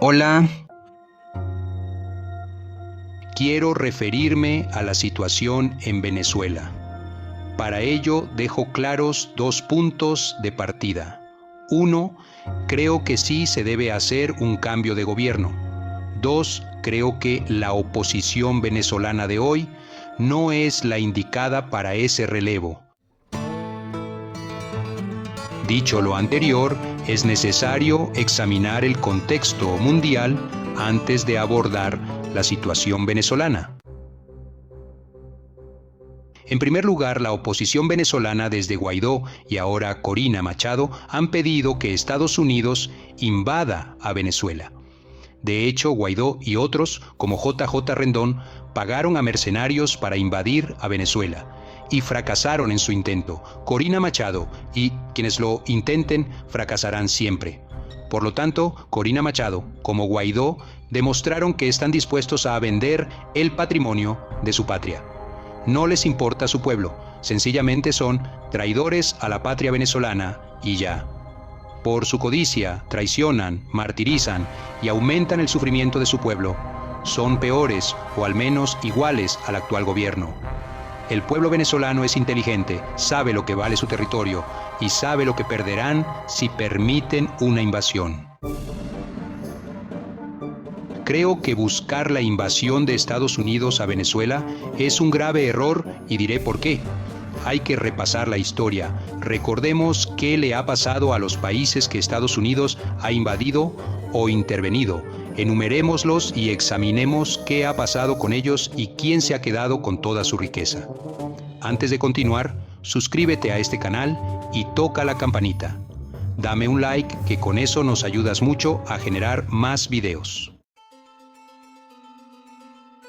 Hola, quiero referirme a la situación en Venezuela. Para ello dejo claros 2 puntos de partida. 1. Creo que sí se debe hacer un cambio de gobierno. 2. Creo que la oposición venezolana de hoy no es la indicada para ese relevo. Dicho lo anterior, es necesario examinar el contexto mundial antes de abordar la situación venezolana. En primer lugar, la oposición venezolana desde Guaidó y ahora Corina Machado han pedido que Estados Unidos invada a Venezuela. De hecho, Guaidó y otros, como JJ Rendón, pagaron a mercenarios para invadir a Venezuela y fracasaron en su intento. Corina Machado y quienes lo intenten fracasarán siempre. Por lo tanto, Corina Machado, como Guaidó, demostraron que están dispuestos a vender el patrimonio de su patria. No les importa su pueblo, sencillamente son traidores a la patria venezolana y ya. Por su codicia, traicionan, martirizan y aumentan el sufrimiento de su pueblo. Son peores o al menos iguales al actual gobierno. El pueblo venezolano es inteligente, sabe lo que vale su territorio y sabe lo que perderán si permiten una invasión. Creo que buscar la invasión de Estados Unidos a Venezuela es un grave error y diré por qué. Hay que repasar la historia. Recordemos qué le ha pasado a los países que Estados Unidos ha invadido o intervenido. Enumerémoslos y examinemos qué ha pasado con ellos y quién se ha quedado con toda su riqueza. Antes de continuar, suscríbete a este canal y toca la campanita. Dame un like, que con eso nos ayudas mucho a generar más videos.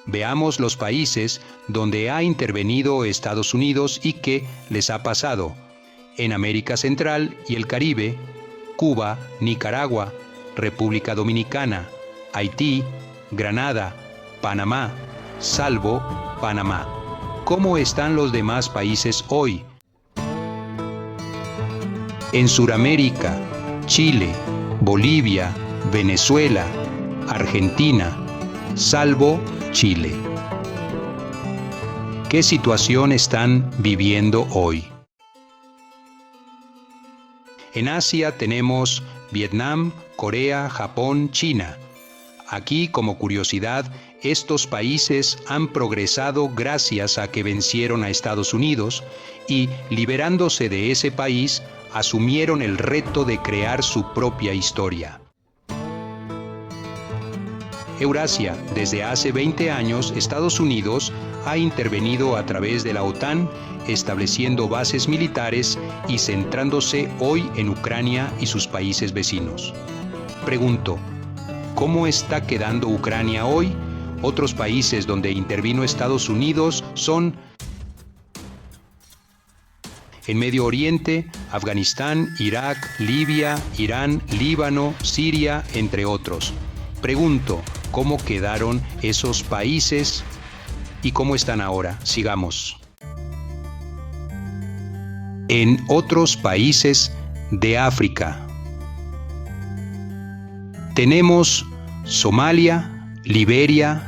Veamos los países donde ha intervenido Estados Unidos y qué les ha pasado. En América Central y el Caribe, Cuba, Nicaragua, República Dominicana, Haití, Granada, Panamá, salvo Panamá. ¿Cómo están los demás países hoy? En Sudamérica, Chile, Bolivia, Venezuela, Argentina, salvo Chile. ¿Qué situación están viviendo hoy? En Asia tenemos Vietnam, Corea, Japón, China. Aquí, como curiosidad, estos países han progresado gracias a que vencieron a Estados Unidos y, liberándose de ese país, asumieron el reto de crear su propia historia. Eurasia, desde hace 20 años, Estados Unidos ha intervenido a través de la OTAN, estableciendo bases militares y centrándose hoy en Ucrania y sus países vecinos. Pregunto, ¿cómo está quedando Ucrania hoy? Otros países donde intervino Estados Unidos son en Medio Oriente, Afganistán, Irak, Libia, Irán, Líbano, Siria, entre otros. Pregunto, ¿cómo quedaron esos países y cómo están ahora? Sigamos. En otros países de África tenemos Somalia, Liberia,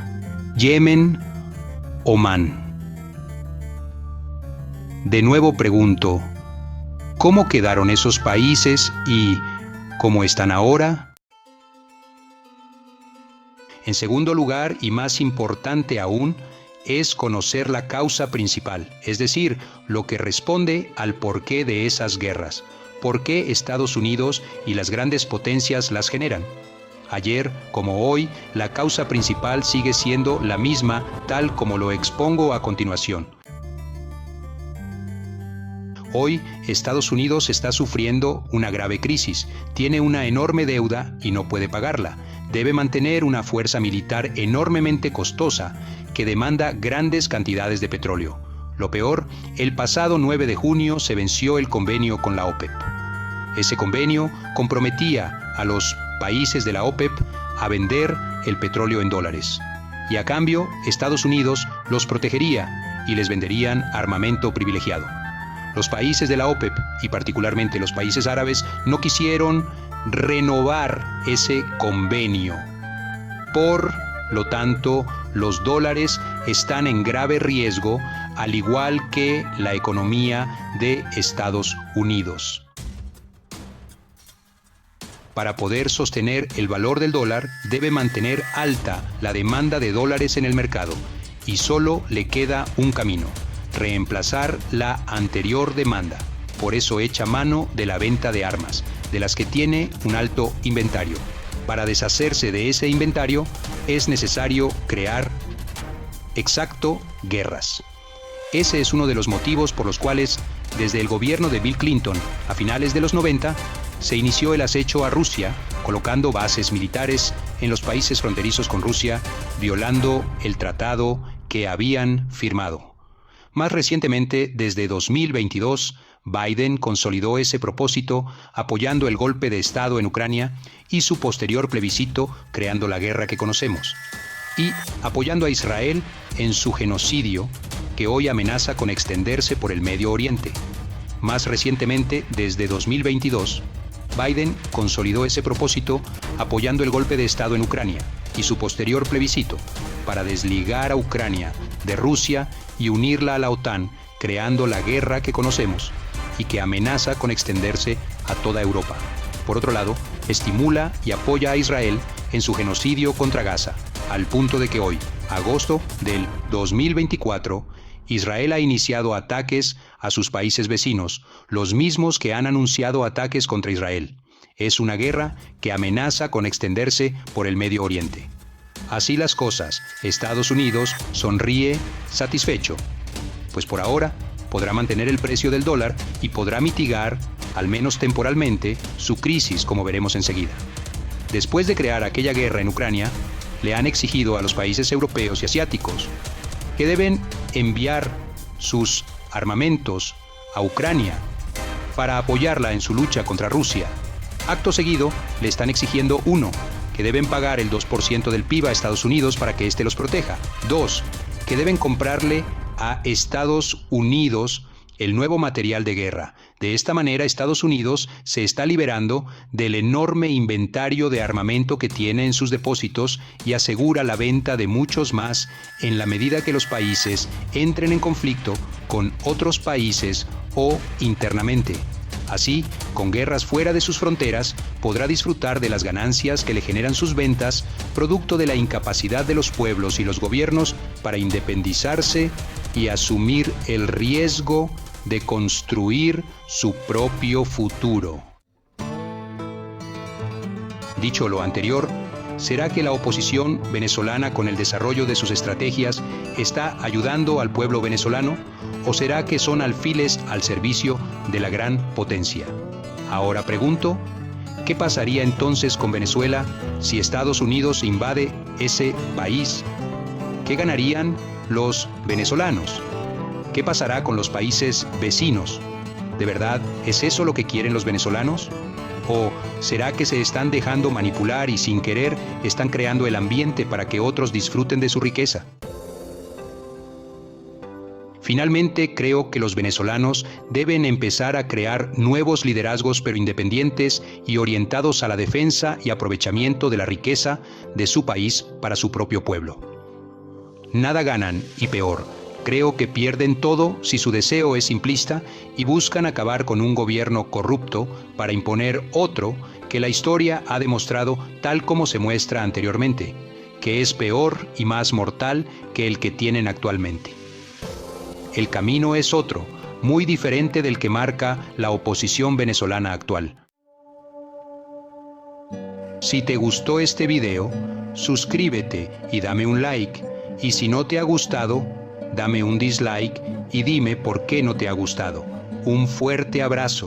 Yemen, Omán. De nuevo pregunto, ¿cómo quedaron esos países y cómo están ahora? En segundo lugar, y más importante aún, es conocer la causa principal, es decir, lo que responde al porqué de esas guerras. ¿Por qué Estados Unidos y las grandes potencias las generan? Ayer, como hoy, la causa principal sigue siendo la misma, tal como lo expongo a continuación. Hoy, Estados Unidos está sufriendo una grave crisis, tiene una enorme deuda y no puede pagarla. Debe mantener una fuerza militar enormemente costosa que demanda grandes cantidades de petróleo. Lo peor, el pasado 9 de junio se venció el convenio con la OPEP. Ese convenio comprometía a los países de la OPEP a vender el petróleo en dólares. Y a cambio, Estados Unidos los protegería y les venderían armamento privilegiado. Los países de la OPEP, y particularmente los países árabes, no quisieron renovar ese convenio. Por lo tanto, los dólares están en grave riesgo, al igual que la economía de Estados Unidos. Para poder sostener el valor del dólar, debe mantener alta la demanda de dólares en el mercado, y solo le queda un camino: reemplazar la anterior demanda. Por eso echa mano de la venta de armas, de las que tiene un alto inventario. Para deshacerse de ese inventario es necesario crear guerras. Ese es uno de los motivos por los cuales, desde el gobierno de Bill Clinton a finales de los 90, se inició el acecho a Rusia, colocando bases militares en los países fronterizos con Rusia, violando el tratado que habían firmado. Más recientemente, desde 2022, Biden consolidó ese propósito apoyando el golpe de Estado en Ucrania y su posterior plebiscito, creando la guerra que conocemos, y apoyando a Israel en su genocidio, que hoy amenaza con extenderse por el Medio Oriente. Más recientemente, desde 2022, Biden consolidó ese propósito apoyando el golpe de Estado en Ucrania y su posterior plebiscito para desligar a Ucrania de Rusia y unirla a la OTAN, creando la guerra que conocemos y que amenaza con extenderse a toda Europa. Por otro lado, estimula y apoya a Israel en su genocidio contra Gaza, al punto de que hoy, agosto del 2024, Israel ha iniciado ataques a sus países vecinos, los mismos que han anunciado ataques contra Israel. Es una guerra que amenaza con extenderse por el Medio Oriente. Así las cosas, Estados Unidos sonríe satisfecho, pues por ahora podrá mantener el precio del dólar y podrá mitigar, al menos temporalmente, su crisis, como veremos enseguida. Después de crear aquella guerra en Ucrania, le han exigido a los países europeos y asiáticos que deben enviar sus armamentos a Ucrania para apoyarla en su lucha contra Rusia. Acto seguido, le están exigiendo 1. Que deben pagar el 2% del PIB a Estados Unidos para que éste los proteja. 2. Que deben comprarle a Estados Unidos el nuevo material de guerra. De esta manera, Estados Unidos se está liberando del enorme inventario de armamento que tiene en sus depósitos y asegura la venta de muchos más en la medida que los países entren en conflicto con otros países o internamente. Así, con guerras fuera de sus fronteras, podrá disfrutar de las ganancias que le generan sus ventas, producto de la incapacidad de los pueblos y los gobiernos para independizarse y asumir el riesgo de construir su propio futuro. Dicho lo anterior, ¿será que la oposición venezolana, con el desarrollo de sus estrategias, está ayudando al pueblo venezolano? ¿O será que son alfiles al servicio de la gran potencia? Ahora pregunto, ¿qué pasaría entonces con Venezuela si Estados Unidos invade ese país? ¿Qué ganarían los venezolanos? ¿Qué pasará con los países vecinos? ¿De verdad es eso lo que quieren los venezolanos? ¿O será que se están dejando manipular y sin querer están creando el ambiente para que otros disfruten de su riqueza? Finalmente, creo que los venezolanos deben empezar a crear nuevos liderazgos, pero independientes y orientados a la defensa y aprovechamiento de la riqueza de su país para su propio pueblo. Nada ganan, y peor, creo que pierden todo si su deseo es simplista y buscan acabar con un gobierno corrupto para imponer otro que la historia ha demostrado, tal como se muestra anteriormente, que es peor y más mortal que el que tienen actualmente. El camino es otro, muy diferente del que marca la oposición venezolana actual. Si te gustó este video, suscríbete y dame un like, y si no te ha gustado, dame un dislike y dime por qué no te ha gustado. Un fuerte abrazo.